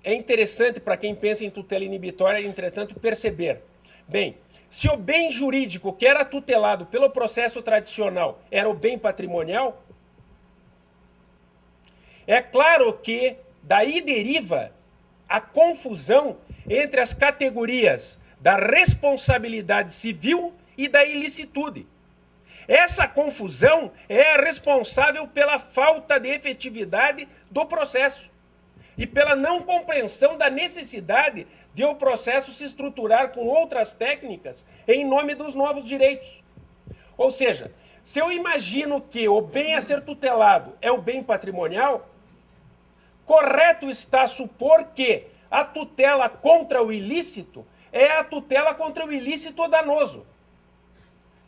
é interessante para quem pensa em tutela inibitória, entretanto, perceber. Bem, se o bem jurídico que era tutelado pelo processo tradicional era o bem patrimonial, é claro que daí deriva a confusão entre as categorias da responsabilidade civil e da ilicitude. Essa confusão é responsável pela falta de efetividade do processo e pela não compreensão da necessidade de o processo se estruturar com outras técnicas em nome dos novos direitos. Ou seja, se eu imagino que o bem a ser tutelado é o bem patrimonial, correto está supor que a tutela contra o ilícito é a tutela contra o ilícito danoso,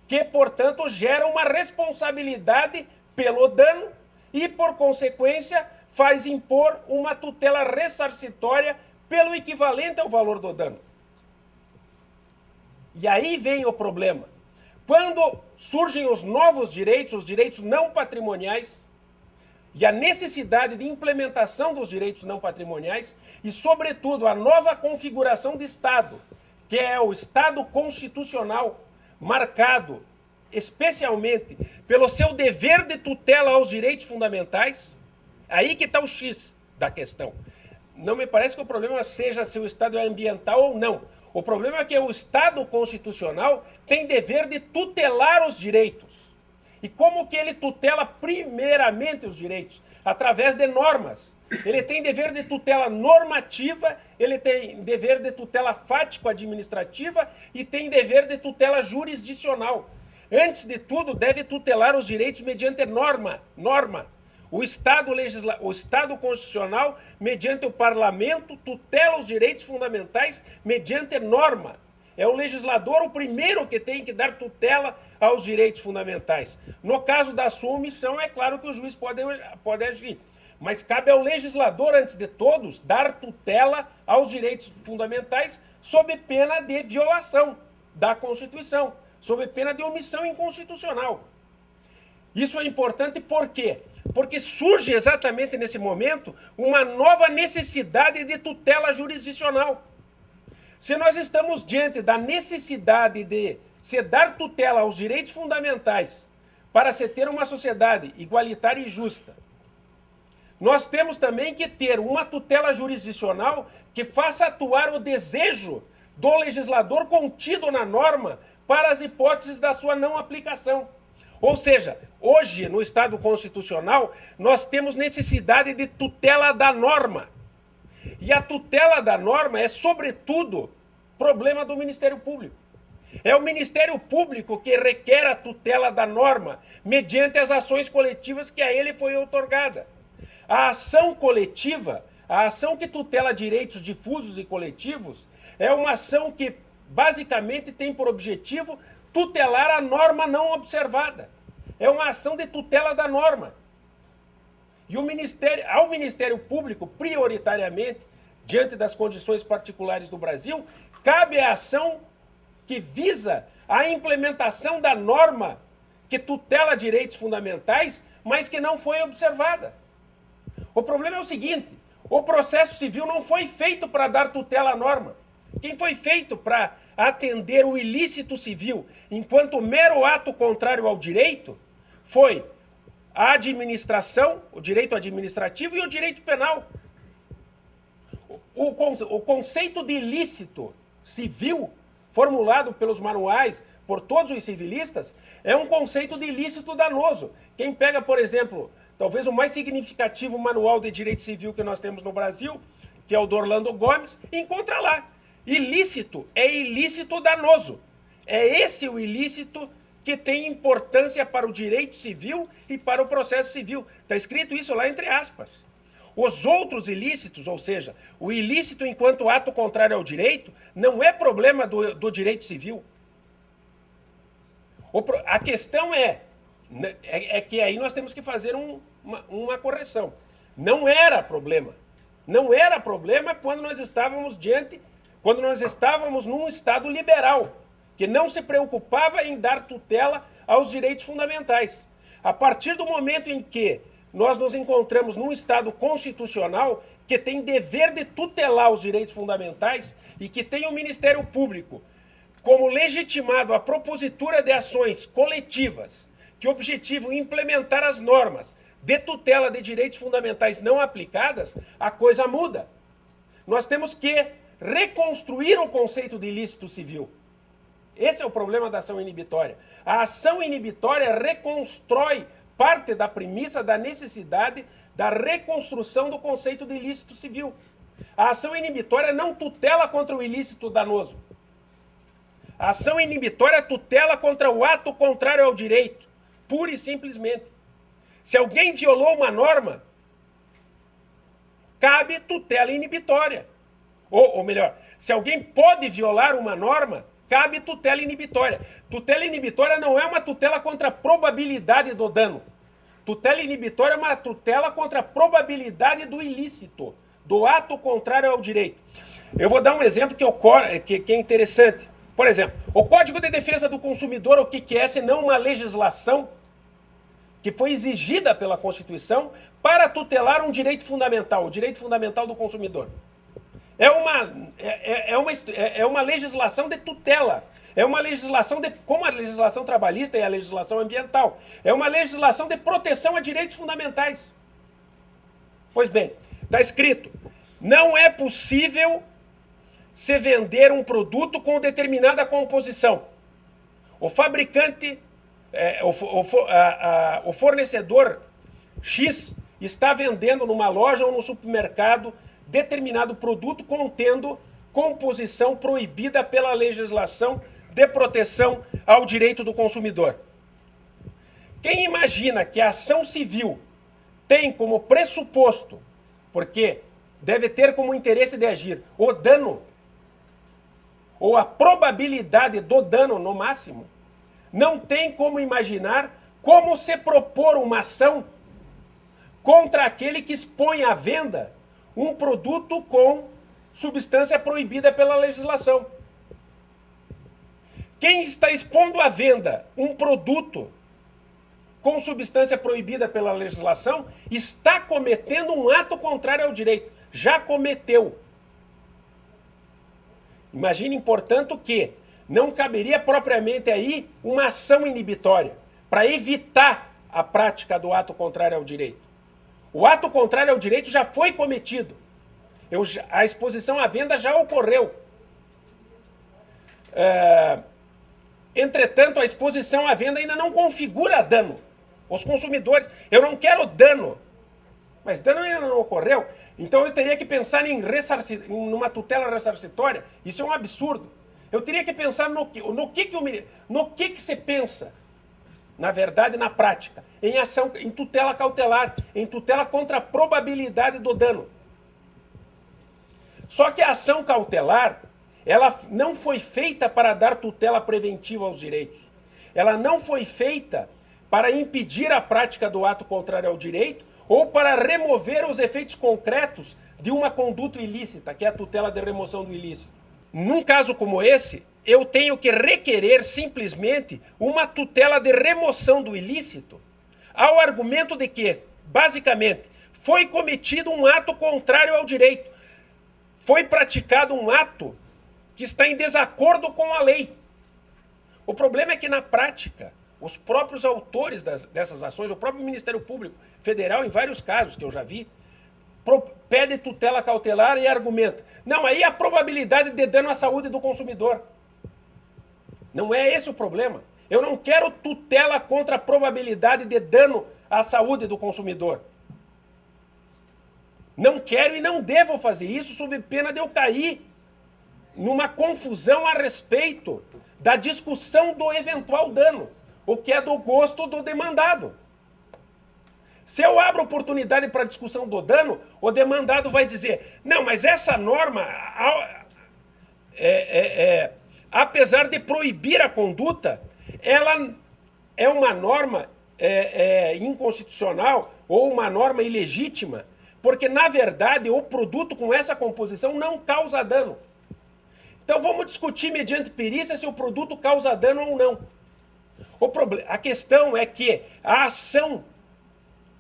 que, portanto, gera uma responsabilidade pelo dano e, por consequência, faz impor uma tutela ressarcitória pelo equivalente ao valor do dano. E aí vem o problema. Quando surgem os novos direitos, os direitos não patrimoniais, e a necessidade de implementação dos direitos não patrimoniais, e, sobretudo, a nova configuração de Estado, que é o Estado constitucional, marcado especialmente pelo seu dever de tutela aos direitos fundamentais, aí que está o X da questão. Não me parece que o problema seja se o Estado é ambiental ou não. O problema é que o Estado constitucional tem dever de tutelar os direitos. E como que ele tutela primeiramente os direitos? Através de normas. Ele tem dever de tutela normativa, ele tem dever de tutela fático-administrativa e tem dever de tutela jurisdicional. Antes de tudo, deve tutelar os direitos mediante norma. O Estado constitucional, mediante o parlamento, tutela os direitos fundamentais mediante norma. É o legislador o primeiro que tem que dar tutela aos direitos fundamentais. No caso da sua omissão, é claro que o juiz pode agir. Mas cabe ao legislador, antes de todos, dar tutela aos direitos fundamentais sob pena de violação da Constituição, sob pena de omissão inconstitucional. Isso é importante por quê? Porque surge exatamente nesse momento uma nova necessidade de tutela jurisdicional. Se nós estamos diante da necessidade de se dar tutela aos direitos fundamentais para se ter uma sociedade igualitária e justa, nós temos também que ter uma tutela jurisdicional que faça atuar o desejo do legislador contido na norma para as hipóteses da sua não aplicação. Ou seja, hoje, no Estado constitucional, nós temos necessidade de tutela da norma. E a tutela da norma é, sobretudo, problema do Ministério Público. É o Ministério Público que requer a tutela da norma mediante as ações coletivas que a ele foi outorgada. A ação coletiva, a ação que tutela direitos difusos e coletivos, é uma ação que basicamente tem por objetivo tutelar a norma não observada. É uma ação de tutela da norma. E ao Ministério Público, prioritariamente, diante das condições particulares do Brasil, cabe a ação que visa a implementação da norma que tutela direitos fundamentais, mas que não foi observada. O problema é o seguinte: o processo civil não foi feito para dar tutela à norma. Quem foi feito para atender o ilícito civil enquanto mero ato contrário ao direito foi a administração, o direito administrativo e o direito penal. O conceito de ilícito civil, formulado pelos manuais, por todos os civilistas, é um conceito de ilícito danoso. Quem pega, por exemplo, talvez o mais significativo manual de direito civil que nós temos no Brasil, que é o do Orlando Gomes, encontra lá. Ilícito é ilícito danoso. É esse o ilícito que tem importância para o direito civil e para o processo civil. Está escrito isso lá entre aspas. Os outros ilícitos, ou seja, o ilícito enquanto ato contrário ao direito, não é problema do direito civil. A questão é que aí nós temos que fazer uma correção. Não era problema. Não era problema quando nós estávamos num Estado liberal, que não se preocupava em dar tutela aos direitos fundamentais. A partir do momento em que nós nos encontramos num Estado constitucional que tem dever de tutelar os direitos fundamentais e que tem o Ministério Público como legitimado a propositura de ações coletivas que objetivam implementar as normas de tutela de direitos fundamentais não aplicadas, a coisa muda. Nós temos que reconstruir o conceito de ilícito civil. Esse é o problema da ação inibitória. A ação inibitória reconstrói parte da premissa da necessidade da reconstrução do conceito de ilícito civil. A ação inibitória não tutela contra o ilícito danoso. A ação inibitória tutela contra o ato contrário ao direito, pura e simplesmente. Se alguém violou uma norma, cabe tutela inibitória. Ou melhor, se alguém pode violar uma norma, cabe tutela inibitória. Tutela inibitória não é uma tutela contra a probabilidade do dano. Tutela inibitória é uma tutela contra a probabilidade do ilícito, do ato contrário ao direito. Eu vou dar um exemplo que é interessante. Por exemplo, o Código de Defesa do Consumidor, o que é senão uma legislação que foi exigida pela Constituição para tutelar um direito fundamental, o direito fundamental do consumidor. É uma legislação de tutela. É uma legislação como a legislação trabalhista e a legislação ambiental. É uma legislação de proteção a direitos fundamentais. Pois bem, está escrito, não é possível se vender um produto com determinada composição. O fabricante, o fornecedor X está vendendo numa loja ou no supermercado determinado produto contendo composição proibida pela legislação de proteção ao direito do consumidor. Quem imagina que a ação civil tem como pressuposto, porque deve ter como interesse de agir, o dano, ou a probabilidade do dano no máximo, não tem como imaginar como se propor uma ação contra aquele que expõe à venda um produto com substância proibida pela legislação. Quem está expondo à venda um produto com substância proibida pela legislação está cometendo um ato contrário ao direito. Já cometeu. Imaginem, portanto, que não caberia propriamente aí uma ação inibitória para evitar a prática do ato contrário ao direito. O ato contrário ao direito já foi cometido. A exposição à venda já ocorreu. Entretanto, a exposição à venda ainda não configura dano. Os consumidores, eu não quero dano, mas dano ainda não ocorreu. Então eu teria que pensar em numa tutela ressarcitória. Isso é um absurdo. Eu teria que pensar no que se pensa, na verdade, na prática, em ação, em tutela cautelar, em tutela contra a probabilidade do dano. Só que a ação cautelar, ela não foi feita para dar tutela preventiva aos direitos. Ela não foi feita para impedir a prática do ato contrário ao direito ou para remover os efeitos concretos de uma conduta ilícita, que é a tutela de remoção do ilícito. Num caso como esse, eu tenho que requerer simplesmente uma tutela de remoção do ilícito ao argumento de que, basicamente, foi cometido um ato contrário ao direito. Foi praticado um ato que está em desacordo com a lei. O problema é que, na prática, os próprios autores dessas ações, o próprio Ministério Público Federal, em vários casos que eu já vi, pede tutela cautelar e argumenta. Não, aí a probabilidade de dano à saúde do consumidor. Não é esse o problema. Eu não quero tutela contra a probabilidade de dano à saúde do consumidor. Não quero e não devo fazer isso sob pena de eu cair numa confusão a respeito da discussão do eventual dano, o que é do gosto do demandado. Se eu abro oportunidade para discussão do dano, o demandado vai dizer, não, mas essa norma, apesar de proibir a conduta, ela é uma norma inconstitucional ou uma norma ilegítima, porque, na verdade, o produto com essa composição não causa dano. Então vamos discutir mediante perícia se o produto causa dano ou não. A questão é que a ação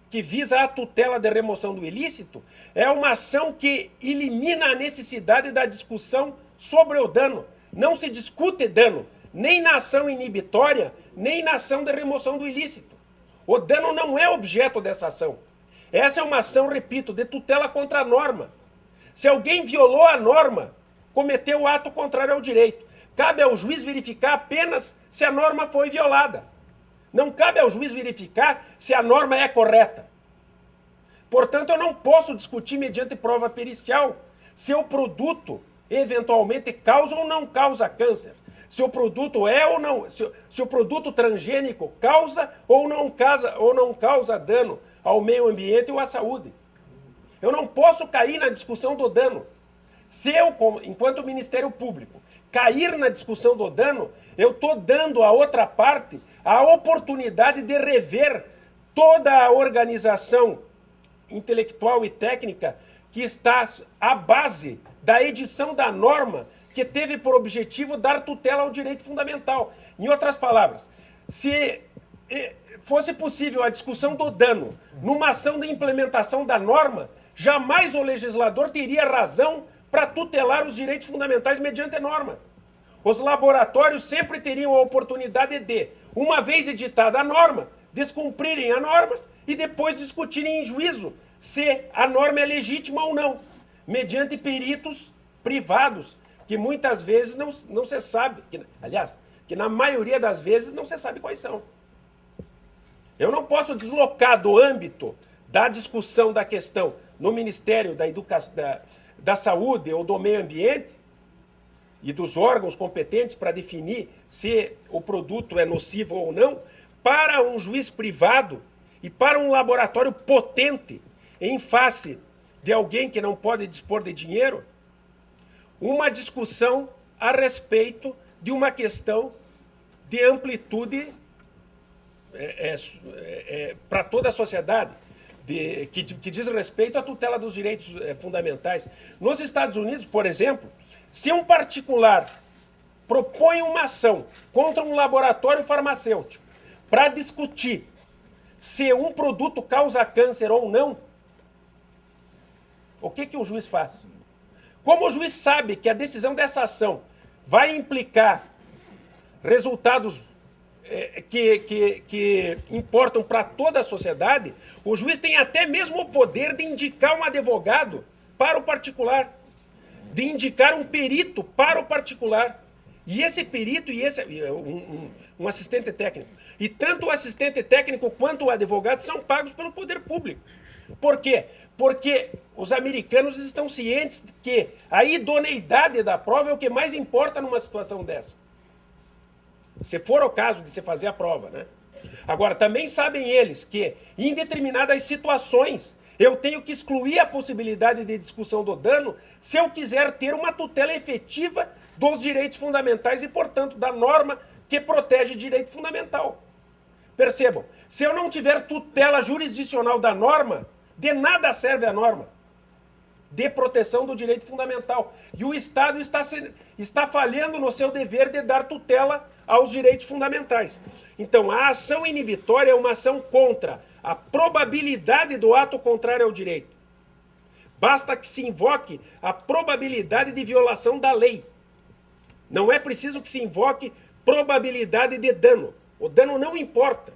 que visa a tutela de remoção do ilícito, é uma ação que elimina a necessidade da discussão sobre o dano. Não se discute dano, nem na ação inibitória, nem na ação de remoção do ilícito. O dano não é objeto dessa ação. Essa é uma ação, repito, de tutela contra a norma. Se alguém violou a norma, cometeu ato contrário ao direito. Cabe ao juiz verificar apenas se a norma foi violada. Não cabe ao juiz verificar se a norma é correta. Portanto, eu não posso discutir mediante prova pericial se o produto eventualmente causa ou não causa câncer. Se o produto é ou não, se o produto transgênico causa ou não causa dano ao meio ambiente ou à saúde. Eu não posso cair na discussão do dano. Se eu, enquanto Ministério Público, cair na discussão do dano, eu estou dando à outra parte a oportunidade de rever toda a organização intelectual e técnica que está à base da edição da norma que teve por objetivo dar tutela ao direito fundamental. Em outras palavras, se fosse possível a discussão do dano numa ação de implementação da norma, jamais o legislador teria razão para tutelar os direitos fundamentais mediante a norma. Os laboratórios sempre teriam a oportunidade de, uma vez editada a norma, descumprirem a norma e depois discutirem em juízo se a norma é legítima ou não, mediante peritos privados, que muitas vezes não se sabe, que na maioria das vezes não se sabe quais são. Eu não posso deslocar do âmbito da discussão da questão no Ministério da Saúde ou do Meio Ambiente e dos órgãos competentes para definir se o produto é nocivo ou não, para um juiz privado e para um laboratório potente em face de alguém que não pode dispor de dinheiro, uma discussão a respeito de uma questão de amplitude para toda a sociedade, que diz respeito à tutela dos direitos fundamentais. Nos Estados Unidos, por exemplo, se um particular propõe uma ação contra um laboratório farmacêutico para discutir se um produto causa câncer ou não, o que o juiz faz? Como o juiz sabe que a decisão dessa ação vai implicar resultados que importam para toda a sociedade, o juiz tem até mesmo o poder de indicar um advogado para o particular, de indicar um perito para o particular. E esse perito um assistente técnico. E tanto o assistente técnico quanto o advogado são pagos pelo poder público. Por quê? Porque os americanos estão cientes de que a idoneidade da prova é o que mais importa numa situação dessa. Se for o caso de se fazer a prova, né? Agora, também sabem eles que, em determinadas situações, eu tenho que excluir a possibilidade de discussão do dano se eu quiser ter uma tutela efetiva dos direitos fundamentais e, portanto, da norma que protege direito fundamental. Percebam, se eu não tiver tutela jurisdicional da norma, de nada serve a norma de proteção do direito fundamental. E o Estado está falhando no seu dever de dar tutela aos direitos fundamentais. Então, a ação inibitória é uma ação contra a probabilidade do ato contrário ao direito. Basta que se invoque a probabilidade de violação da lei. Não é preciso que se invoque probabilidade de dano. O dano não importa.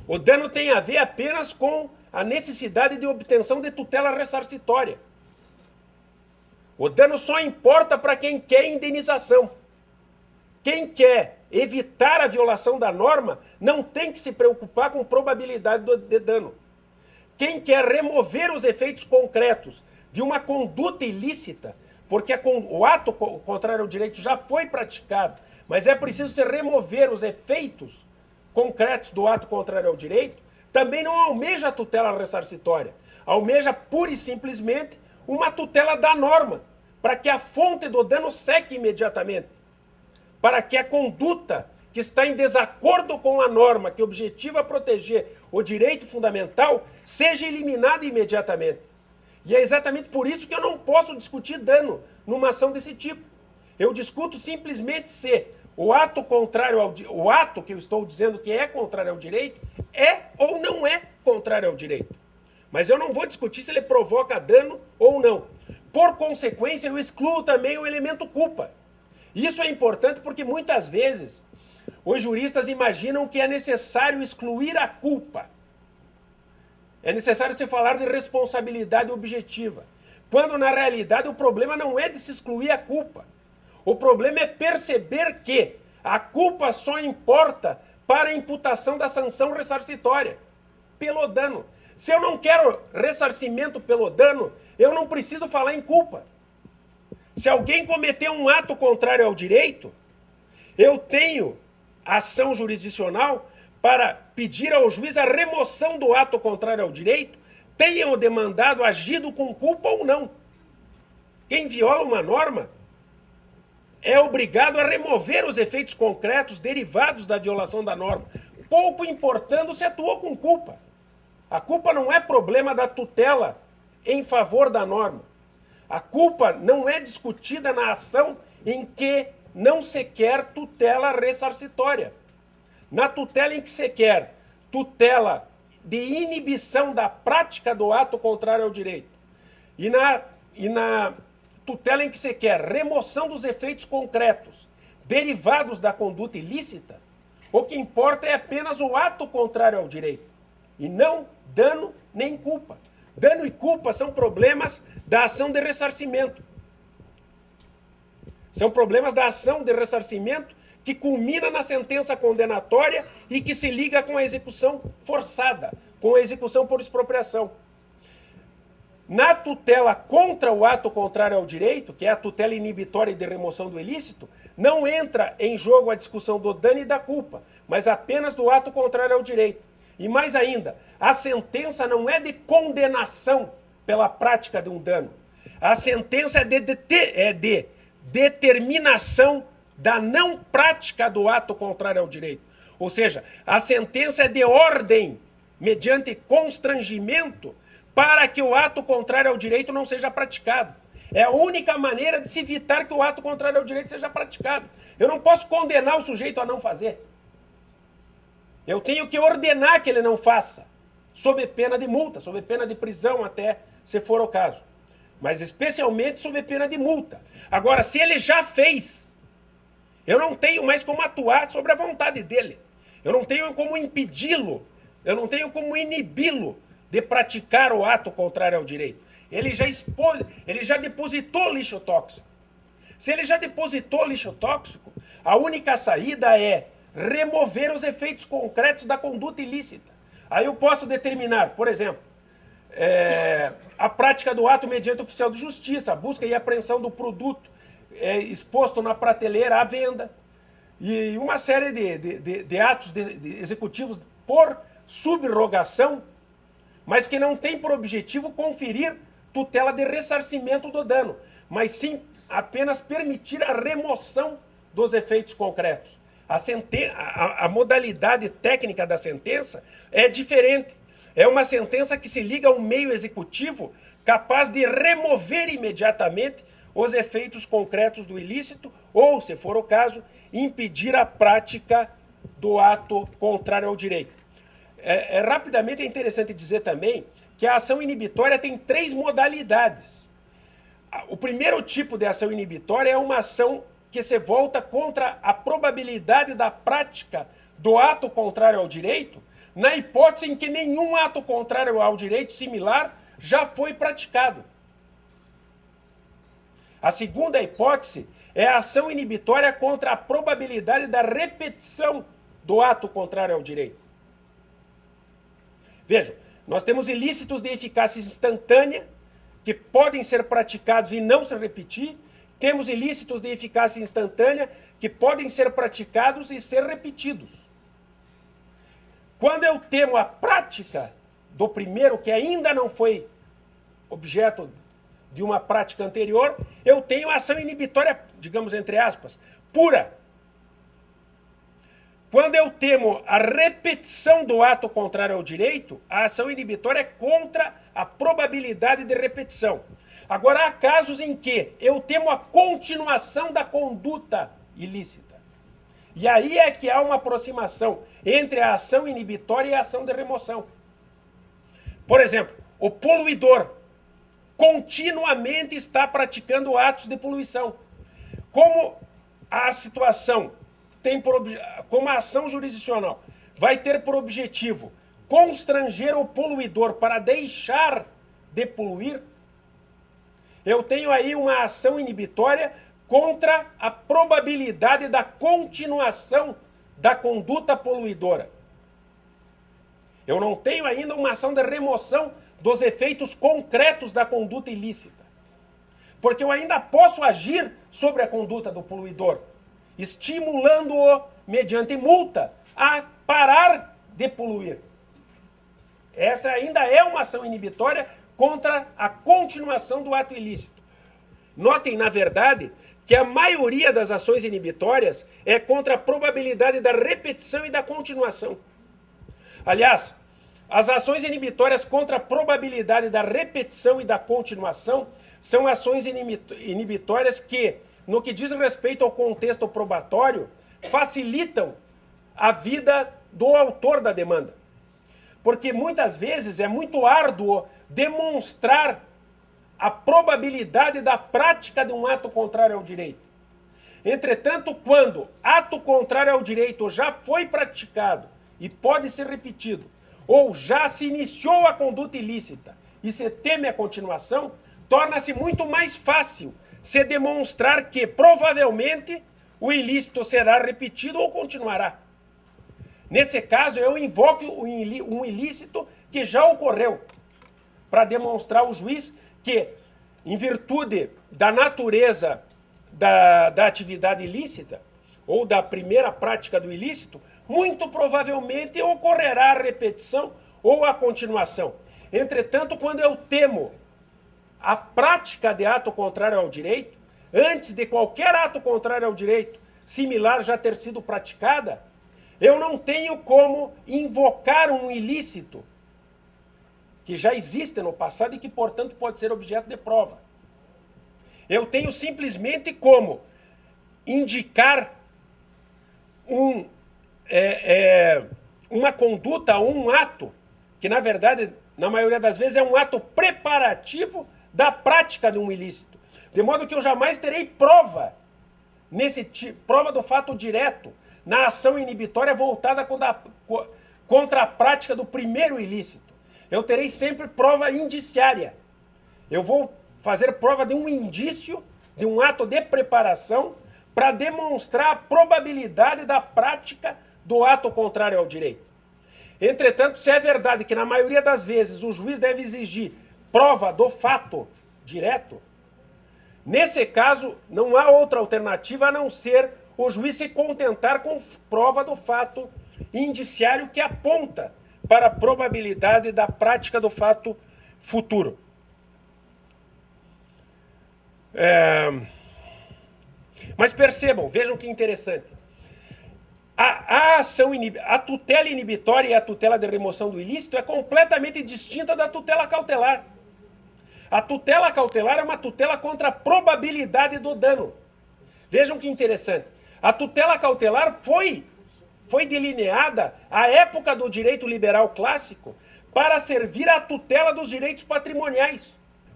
O dano tem a ver apenas com a necessidade de obtenção de tutela ressarcitória. O dano só importa para quem quer indenização. Quem quer evitar a violação da norma não tem que se preocupar com probabilidade de dano. Quem quer remover os efeitos concretos de uma conduta ilícita, porque o ato contrário ao direito já foi praticado, mas é preciso se remover os efeitos concretos do ato contrário ao direito, também não almeja a tutela ressarcitória. Almeja pura e simplesmente uma tutela da norma, para que a fonte do dano seque imediatamente, para que a conduta que está em desacordo com a norma que objetiva proteger o direito fundamental seja eliminada imediatamente. E é exatamente por isso que eu não posso discutir dano numa ação desse tipo. Eu discuto simplesmente se o ato contrário o ato que eu estou dizendo que é contrário ao direito é ou não é contrário ao direito. Mas eu não vou discutir se ele provoca dano ou não. Por consequência, eu excluo também o elemento culpa. Isso é importante porque muitas vezes os juristas imaginam que é necessário excluir a culpa. É necessário se falar de responsabilidade objetiva. Quando na realidade o problema não é de se excluir a culpa. O problema é perceber que a culpa só importa para a imputação da sanção ressarcitória, pelo dano. Se eu não quero ressarcimento pelo dano, eu não preciso falar em culpa. Se alguém cometeu um ato contrário ao direito, eu tenho ação jurisdicional para pedir ao juiz a remoção do ato contrário ao direito, tenha o demandado agido com culpa ou não. Quem viola uma norma é obrigado a remover os efeitos concretos derivados da violação da norma, pouco importando se atuou com culpa. A culpa não é problema da tutela em favor da norma. A culpa não é discutida na ação em que não se quer tutela ressarcitória. Na tutela em que se quer tutela de inibição da prática do ato contrário ao direito e na tutela em que se quer remoção dos efeitos concretos derivados da conduta ilícita, o que importa é apenas o ato contrário ao direito e não dano nem culpa. Dano e culpa são problemas da ação de ressarcimento. São problemas da ação de ressarcimento que culmina na sentença condenatória e que se liga com a execução forçada, com a execução por expropriação. Na tutela contra o ato contrário ao direito, que é a tutela inibitória e de remoção do ilícito, não entra em jogo a discussão do dano e da culpa, mas apenas do ato contrário ao direito. E mais ainda, a sentença não é de condenação pela prática de um dano. A sentença é de determinação da não prática do ato contrário ao direito. Ou seja, a sentença é de ordem, mediante constrangimento, para que o ato contrário ao direito não seja praticado. É a única maneira de se evitar que o ato contrário ao direito seja praticado. Eu não posso condenar o sujeito a não fazer. Eu tenho que ordenar que ele não faça, sob pena de multa, sob pena de prisão até, se for o caso. Mas especialmente sob pena de multa. Agora, se ele já fez, eu não tenho mais como atuar sobre a vontade dele. Eu não tenho como impedi-lo, eu não tenho como inibi-lo de praticar o ato contrário ao direito. Ele já depositou lixo tóxico. Se ele já depositou lixo tóxico, a única saída é remover os efeitos concretos da conduta ilícita. Aí eu posso determinar, por exemplo, a prática do ato mediante oficial de justiça, a busca e apreensão do produto exposto na prateleira à venda, e uma série de atos executivos por subrogação, mas que não tem por objetivo conferir tutela de ressarcimento do dano, mas sim apenas permitir a remoção dos efeitos concretos. A modalidade técnica da sentença é diferente. É uma sentença que se liga a um meio executivo capaz de remover imediatamente os efeitos concretos do ilícito ou, se for o caso, impedir a prática do ato contrário ao direito. Rapidamente é interessante dizer também que a ação inibitória tem 3 modalidades. O primeiro tipo de ação inibitória é uma ação que se volta contra a probabilidade da prática do ato contrário ao direito, na hipótese em que nenhum ato contrário ao direito similar já foi praticado. A segunda hipótese é a ação inibitória contra a probabilidade da repetição do ato contrário ao direito. Vejam, nós temos ilícitos de eficácia instantânea, que podem ser praticados e não se repetir. Temos ilícitos de eficácia instantânea, que podem ser praticados e ser repetidos. Quando eu temo a prática do primeiro, que ainda não foi objeto de uma prática anterior, eu tenho a ação inibitória, digamos entre aspas, pura. Quando eu temo a repetição do ato contrário ao direito, a ação inibitória é contra a probabilidade de repetição. Agora, há casos em que eu temo a continuação da conduta ilícita. E aí é que há uma aproximação entre a ação inibitória e a ação de remoção. Por exemplo, o poluidor continuamente está praticando atos de poluição. Como a situação tem como a ação jurisdicional vai ter por objetivo constranger o poluidor para deixar de poluir, eu tenho aí uma ação inibitória contra a probabilidade da continuação da conduta poluidora. Eu não tenho ainda uma ação de remoção dos efeitos concretos da conduta ilícita. Porque eu ainda posso agir sobre a conduta do poluidor, estimulando-o, mediante multa, a parar de poluir. Essa ainda é uma ação inibitória contra a continuação do ato ilícito. Notem, na verdade, que a maioria das ações inibitórias é contra a probabilidade da repetição e da continuação. Aliás, as ações inibitórias contra a probabilidade da repetição e da continuação são ações inibitórias que, no que diz respeito ao contexto probatório, facilitam a vida do autor da demanda. Porque muitas vezes é muito árduo demonstrar a probabilidade da prática de um ato contrário ao direito. Entretanto, quando ato contrário ao direito já foi praticado e pode ser repetido, ou já se iniciou a conduta ilícita e se teme a continuação, torna-se muito mais fácil se demonstrar que, provavelmente, o ilícito será repetido ou continuará. Nesse caso, eu invoco um ilícito que já ocorreu, para demonstrar ao juiz que, em virtude da natureza da atividade ilícita, ou da primeira prática do ilícito, muito provavelmente ocorrerá a repetição ou a continuação. Entretanto, quando eu temo a prática de ato contrário ao direito, antes de qualquer ato contrário ao direito similar já ter sido praticada, eu não tenho como invocar um ilícito que já existe no passado e que, portanto, pode ser objeto de prova. Eu tenho simplesmente como indicar uma conduta ou um ato, que na verdade, na maioria das vezes, é um ato preparativo da prática de um ilícito. De modo que eu jamais terei prova, prova do fato direto, na ação inibitória voltada contra a prática do primeiro ilícito. Eu terei sempre prova indiciária. Eu vou fazer prova de um indício, de um ato de preparação, para demonstrar a probabilidade da prática do ato contrário ao direito. Entretanto, se é verdade que na maioria das vezes o juiz deve exigir prova do fato direto, nesse caso não há outra alternativa a não ser o juiz se contentar com prova do fato indiciário que aponta para a probabilidade da prática do fato futuro. Mas percebam, vejam que interessante. A tutela inibitória e a tutela de remoção do ilícito é completamente distinta da tutela cautelar. A tutela cautelar é uma tutela contra a probabilidade do dano. Vejam que interessante. A tutela cautelar foi delineada à época do direito liberal clássico para servir à tutela dos direitos patrimoniais.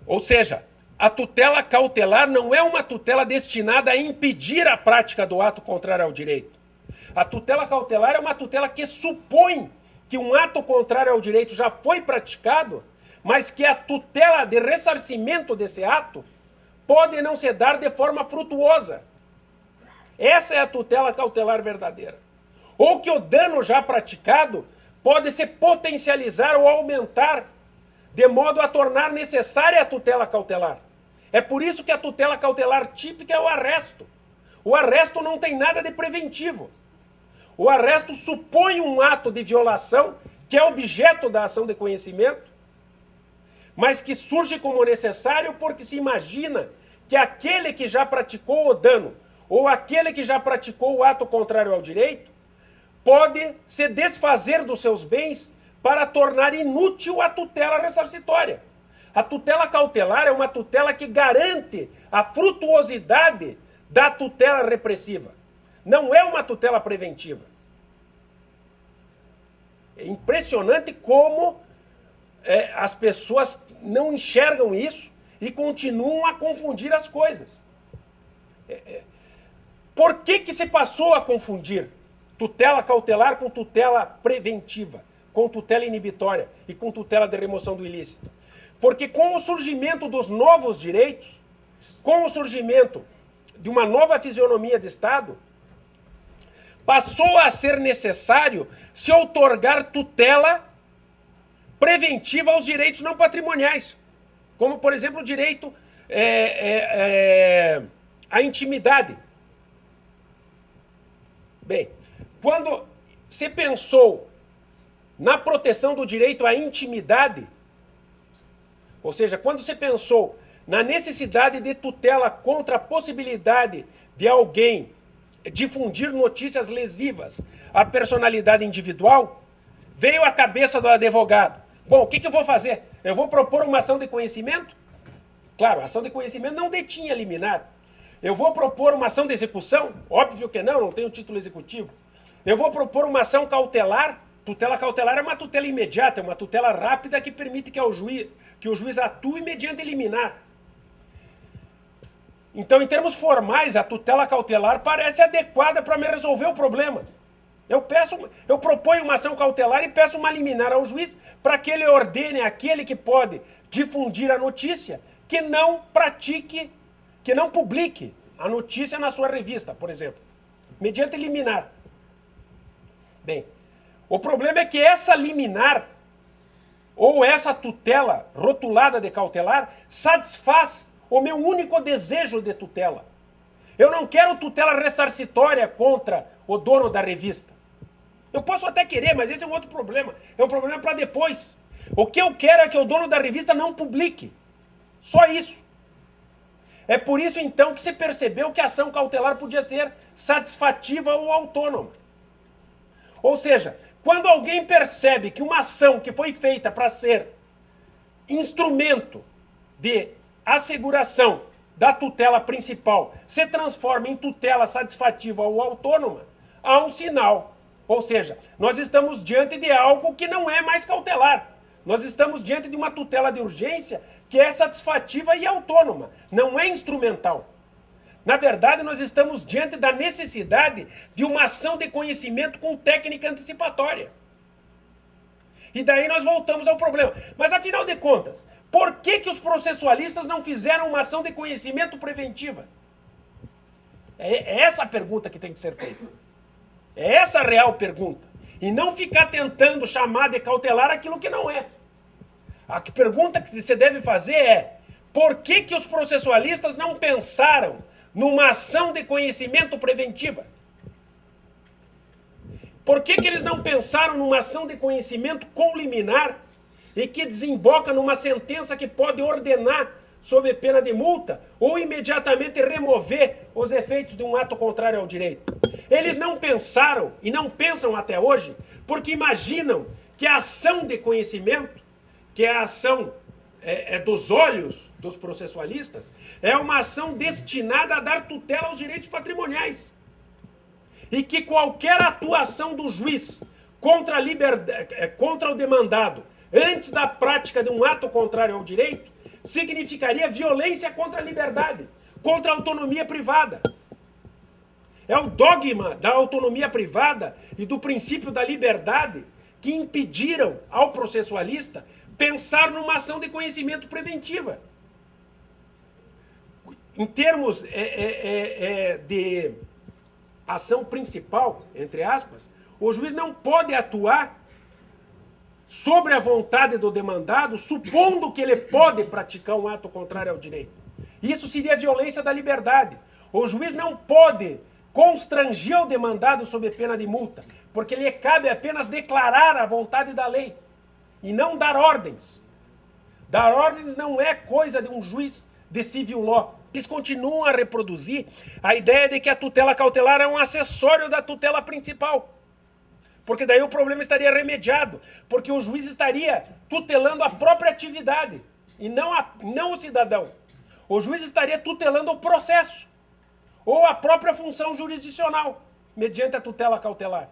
Ou seja, a tutela cautelar não é uma tutela destinada a impedir a prática do ato contrário ao direito. A tutela cautelar é uma tutela que supõe que um ato contrário ao direito já foi praticado, mas que a tutela de ressarcimento desse ato pode não se dar de forma frutuosa. Essa é a tutela cautelar verdadeira. Ou que o dano já praticado pode se potencializar ou aumentar, de modo a tornar necessária a tutela cautelar. É por isso que a tutela cautelar típica é o arresto. O arresto não tem nada de preventivo. O arresto supõe um ato de violação, que é objeto da ação de conhecimento, mas que surge como necessário porque se imagina que aquele que já praticou o dano, ou aquele que já praticou o ato contrário ao direito, pode se desfazer dos seus bens para tornar inútil a tutela ressarcitória. A tutela cautelar é uma tutela que garante a frutuosidade da tutela repressiva. Não é uma tutela preventiva. É impressionante como as pessoas não enxergam isso e continuam a confundir as coisas. Por que se passou a confundir tutela cautelar com tutela preventiva, com tutela inibitória e com tutela de remoção do ilícito? Porque com o surgimento dos novos direitos, com o surgimento de uma nova fisionomia de Estado, passou a ser necessário se outorgar tutela preventiva aos direitos não patrimoniais, como, por exemplo, o direito à intimidade. Bem, quando se pensou na proteção do direito à intimidade, ou seja, quando se pensou na necessidade de tutela contra a possibilidade de alguém difundir notícias lesivas à personalidade individual, veio à cabeça do advogado: bom, o que eu vou fazer? Eu vou propor uma ação de conhecimento? Claro, a ação de conhecimento não detinha liminar. Eu vou propor uma ação de execução? Óbvio que não tenho título executivo. Eu vou propor uma ação cautelar? Tutela cautelar é uma tutela imediata, é uma tutela rápida que permite que o juiz atue mediante liminar. Então, em termos formais, a tutela cautelar parece adequada para me resolver o problema. Eu proponho uma ação cautelar e peço uma liminar ao juiz para que ele ordene àquele que pode difundir a notícia que não pratique, que não publique a notícia na sua revista, por exemplo, mediante liminar. Bem, o problema é que essa liminar ou essa tutela rotulada de cautelar satisfaz o meu único desejo de tutela. Eu não quero tutela ressarcitória contra o dono da revista. Eu posso até querer, mas esse é um outro problema. É um problema para depois. O que eu quero é que o dono da revista não publique. Só isso. É por isso, então, que se percebeu que a ação cautelar podia ser satisfativa ou autônoma. Ou seja, quando alguém percebe que uma ação que foi feita para ser instrumento de asseguração da tutela principal se transforma em tutela satisfativa ou autônoma, há um sinal. Ou seja, nós estamos diante de algo que não é mais cautelar. Nós estamos diante de uma tutela de urgência que é satisfativa e autônoma, não é instrumental. Na verdade, nós estamos diante da necessidade de uma ação de conhecimento com técnica antecipatória. E daí nós voltamos ao problema. Mas, afinal de contas, por que os processualistas não fizeram uma ação de conhecimento preventiva? É essa a pergunta que tem que ser feita. É essa a real pergunta. E não ficar tentando chamar de cautelar aquilo que não é. A pergunta que você deve fazer é: por que os processualistas não pensaram numa ação de conhecimento preventiva? Por que eles não pensaram numa ação de conhecimento com liminar e que desemboca numa sentença que pode ordenar, sob pena de multa, ou imediatamente remover os efeitos de um ato contrário ao direito? Eles não pensaram e não pensam até hoje porque imaginam que a ação de conhecimento, que é a ação dos olhos dos processualistas, é uma ação destinada a dar tutela aos direitos patrimoniais. E que qualquer atuação do juiz contra o demandado antes da prática de um ato contrário ao direito significaria violência contra a liberdade, contra a autonomia privada. É o dogma da autonomia privada e do princípio da liberdade que impediram ao processualista pensar numa ação de conhecimento preventiva. Em termos de ação principal, entre aspas, o juiz não pode atuar sobre a vontade do demandado, supondo que ele pode praticar um ato contrário ao direito. Isso seria violência da liberdade. O juiz não pode constranger o demandado sob pena de multa, porque lhe cabe apenas declarar a vontade da lei e não dar ordens. Dar ordens não é coisa de um juiz de civil law. Eles continuam a reproduzir a ideia de que a tutela cautelar é um acessório da tutela principal. Porque daí o problema estaria remediado, porque o juiz estaria tutelando a própria atividade e não o cidadão. O juiz estaria tutelando o processo ou a própria função jurisdicional, mediante a tutela cautelar.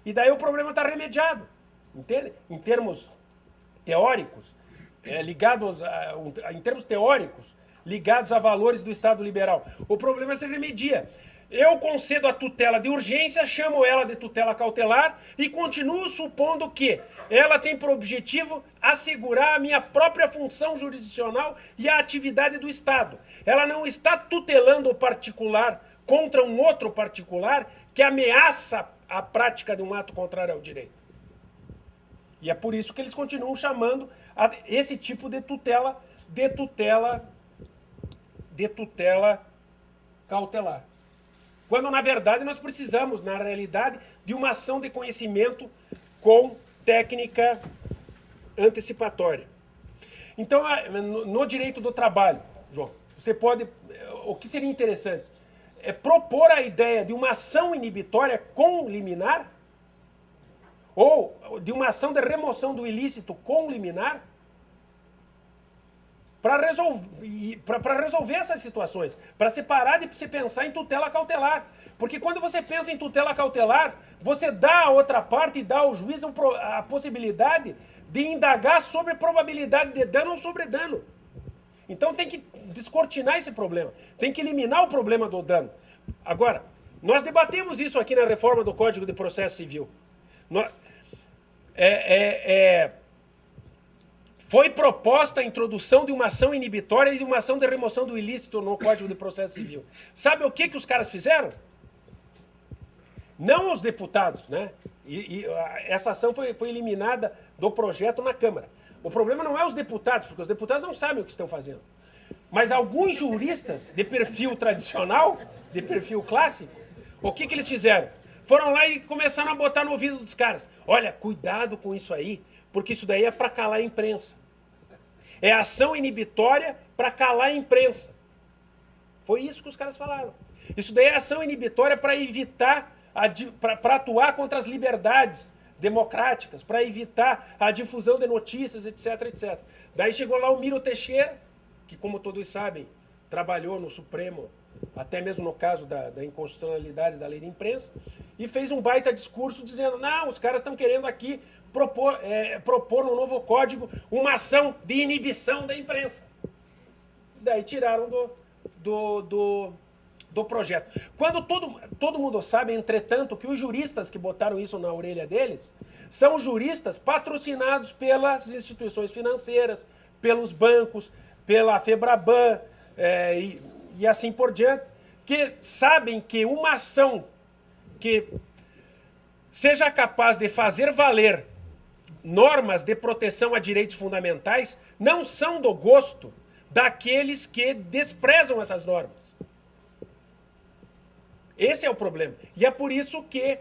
E daí o problema está remediado, entende? Em termos teóricos, em termos teóricos, ligados a valores do Estado liberal. O problema se remedia. Eu concedo a tutela de urgência, chamo ela de tutela cautelar e continuo supondo que ela tem por objetivo assegurar a minha própria função jurisdicional e a atividade do Estado. Ela não está tutelando o particular contra um outro particular que ameaça a prática de um ato contrário ao direito. E é por isso que eles continuam chamando esse tipo de tutela cautelar. Quando, na verdade, nós precisamos, na realidade, de uma ação de conhecimento com técnica antecipatória. Então, no direito do trabalho, João, você pode... O que seria interessante é propor a ideia de uma ação inibitória com liminar, ou de uma ação de remoção do ilícito com liminar, para resolver essas situações, para se parar de se pensar em tutela cautelar. Porque quando você pensa em tutela cautelar, você dá à outra parte e dá ao juiz a possibilidade de indagar sobre probabilidade de dano ou sobredano. Então tem que descortinar esse problema, tem que eliminar o problema do dano. Agora, nós debatemos isso aqui na reforma do Código de Processo Civil. Foi proposta a introdução de uma ação inibitória e de uma ação de remoção do ilícito no Código de Processo Civil. Sabe o que os caras fizeram? Não os deputados, né? Essa ação foi eliminada do projeto na Câmara. O problema não é os deputados, porque os deputados não sabem o que estão fazendo. Mas alguns juristas de perfil tradicional, de perfil clássico, o que eles fizeram? Foram lá e começaram a botar no ouvido dos caras. Olha, cuidado com isso aí, porque isso daí é para calar a imprensa. É ação inibitória para calar a imprensa. Foi isso que os caras falaram. Isso daí é ação inibitória para evitar, para atuar contra as liberdades democráticas, para evitar a difusão de notícias, etc, etc. Daí chegou lá o Miro Teixeira, que, como todos sabem, trabalhou no Supremo, até mesmo no caso da inconstitucionalidade da lei de imprensa, e fez um baita discurso dizendo, não, os caras estão querendo aqui propor no novo código uma ação de inibição da imprensa. Daí tiraram do projeto. Quando todo mundo sabe, entretanto, que os juristas que botaram isso na orelha deles são juristas patrocinados pelas instituições financeiras, pelos bancos, pela Febraban e assim por diante, que sabem que uma ação que seja capaz de fazer valer normas de proteção a direitos fundamentais não são do gosto daqueles que desprezam essas normas. Esse é o problema. E é por isso que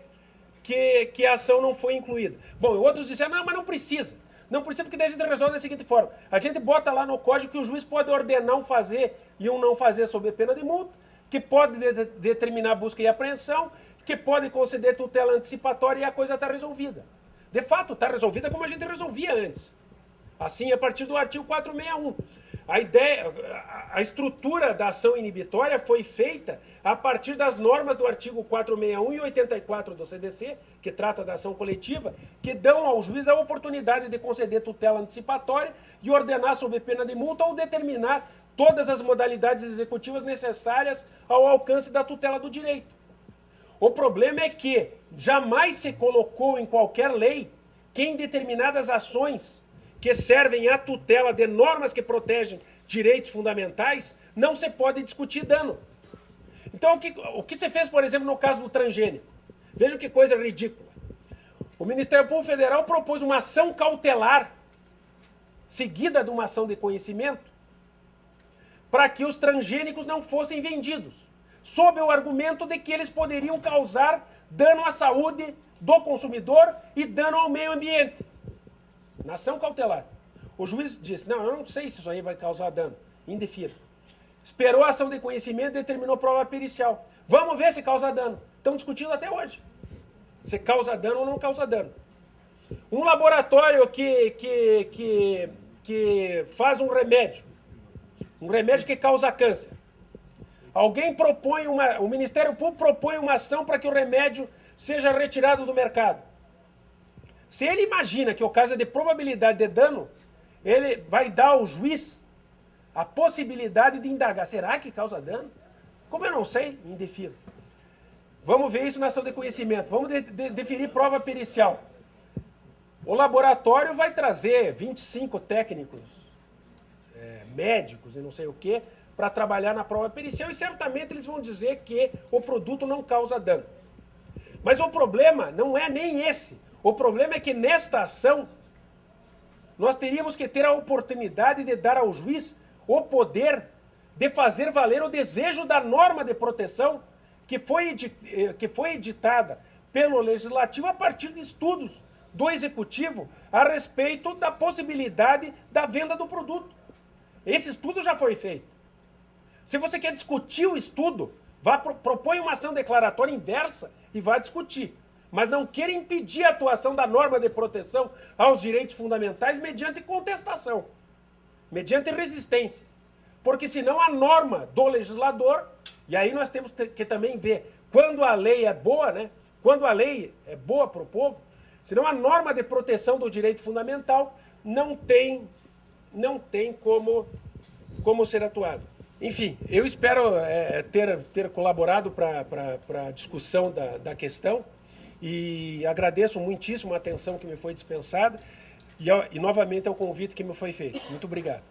a ação não foi incluída. Bom, outros disseram, não, mas não precisa. Não precisa porque daí a gente resolve da seguinte forma. A gente bota lá no código que o juiz pode ordenar um fazer e um não fazer sob pena de multa, que pode determinar busca e apreensão, que pode conceder tutela antecipatória e a coisa está resolvida. De fato, está resolvida como a gente resolvia antes. Assim, a partir do artigo 461. A estrutura da ação inibitória foi feita a partir das normas do artigo 461 e 84 do CDC, que trata da ação coletiva, que dão ao juiz a oportunidade de conceder tutela antecipatória e ordenar sob pena de multa ou determinar todas as modalidades executivas necessárias ao alcance da tutela do direito. O problema é que jamais se colocou em qualquer lei que em determinadas ações que servem à tutela de normas que protegem direitos fundamentais, não se pode discutir dano. Então, o que se fez, por exemplo, no caso do transgênico? Veja que coisa ridícula. O Ministério Público Federal propôs uma ação cautelar, seguida de uma ação de conhecimento, para que os transgênicos não fossem vendidos, sob o argumento de que eles poderiam causar dano à saúde do consumidor e dano ao meio ambiente. Na ação cautelar. O juiz disse, não, eu não sei se isso aí vai causar dano. Indefira. Esperou a ação de conhecimento e determinou prova pericial. Vamos ver se causa dano. Estão discutindo até hoje. Se causa dano ou não causa dano. Um laboratório que faz um remédio que causa câncer. O Ministério Público propõe uma ação para que o remédio seja retirado do mercado. Se ele imagina que o caso é de probabilidade de dano, ele vai dar ao juiz a possibilidade de indagar. Será que causa dano? Como eu não sei, indefiro. Vamos ver isso na ação de conhecimento. Vamos definir prova pericial. O laboratório vai trazer 25 técnicos, médicos e não sei o quê, para trabalhar na prova pericial e certamente eles vão dizer que o produto não causa dano. Mas o problema não é nem esse. O problema é que nesta ação nós teríamos que ter a oportunidade de dar ao juiz o poder de fazer valer o desejo da norma de proteção que foi editada pelo Legislativo a partir de estudos do Executivo a respeito da possibilidade da venda do produto. Esse estudo já foi feito. Se você quer discutir o estudo, propõe uma ação declaratória inversa e vá discutir. Mas não queira impedir a atuação da norma de proteção aos direitos fundamentais mediante contestação, mediante resistência. Porque senão a norma do legislador, e aí nós temos que também ver quando a lei é boa, né? Quando a lei é boa para o povo, senão a norma de proteção do direito fundamental não tem como ser atuado. Enfim, eu espero ter colaborado para a discussão da questão e agradeço muitíssimo a atenção que me foi dispensada e novamente ao convite que me foi feito. Muito obrigado.